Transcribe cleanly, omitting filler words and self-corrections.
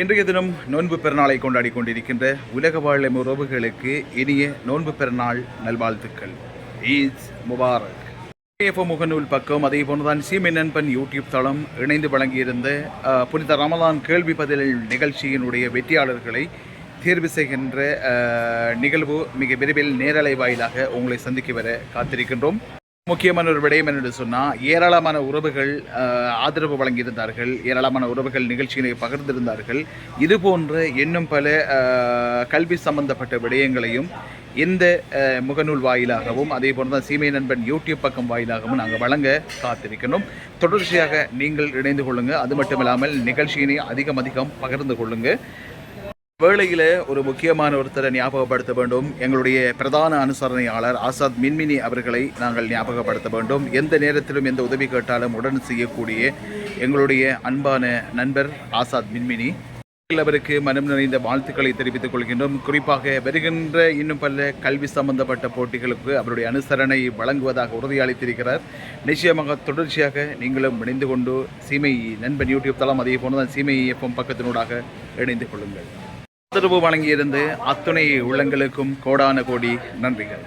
இன்றைய தினம் நோன்பு பெருநாளை கொண்டாடி கொண்டிருக்கின்ற உலக வாழும் உறவுகளுக்கு இனிய நோன்பு பெருநாள் நல்வாழ்த்துக்கள். ஈத் முபாரக். முகநூல் பக்கம் அதே போன்றுதான் சீமை நண்பன் யூடியூப் தளம் இணைந்து வழங்கியிருந்த புனித ரமலான் கேள்வி பதில் நிகழ்ச்சியினுடைய வெற்றியாளர்களை தேர்வு செய்கின்ற நிகழ்வு மிக விரைவில் நேரலை வாயிலாக உங்களை சந்திக்க வர காத்திருக்கின்றோம். முக்கியமான ஒரு விடயம் என்று சொன்னால், ஏராளமான உறவுகள் ஆதரவு வழங்கியிருந்தார்கள், ஏராளமான உறவுகள் நிகழ்ச்சிகளை பகிர்ந்திருந்தார்கள். இது போன்ற இன்னும் பல கல்வி சம்பந்தப்பட்ட விடயங்களையும் இந்த முகநூல் வாயிலாகவும் அதே போன்று தான் சீமை நண்பன் யூடியூப் பக்கம் வாயிலாகவும் நாங்கள் வழங்க காத்திருக்கணும். தொடர்ச்சியாக நீங்கள் இணைந்து கொள்ளுங்கள். அது மட்டுமில்லாமல் நிகழ்ச்சியினை அதிகம் பகிர்ந்து கொள்ளுங்கள். வேளையில் ஒரு முக்கியமான ஒருத்தரை ஞாபகப்படுத்த வேண்டும். எங்களுடைய பிரதான அனுசரணையாளர் ஆசாத் மின்மினி அவர்களை நாங்கள் ஞாபகப்படுத்த வேண்டும். எந்த நேரத்திலும் எந்த உதவி கேட்டாலும் உடன் செய்யக்கூடிய எங்களுடைய அன்பான நண்பர் ஆசாத் மின்மினி அவருக்கு மனம் நிறைந்த வாழ்த்துக்களை தெரிவித்துக் கொள்கின்றோம். குறிப்பாக வருகின்ற இன்னும் பல கல்வி சம்பந்தப்பட்ட போட்டிகளுக்கு அவருடைய அனுசரணை வழங்குவதாக உறுதியளித்திருக்கிறார். நிச்சயமாக தொடர்ச்சியாக நீங்களும் இணைந்து கொண்டு சீமை நண்பன் யூடியூப் தளம் அதே போன்றுதான் சீமை எஃப்எம் பக்கத்தினூடாக இணைந்து கொள்ளுங்கள். ஆதரவு வழங்கியிருந்த அத்துணை உள்ளங்களுக்கும் கோடான கோடி நன்றிகள்.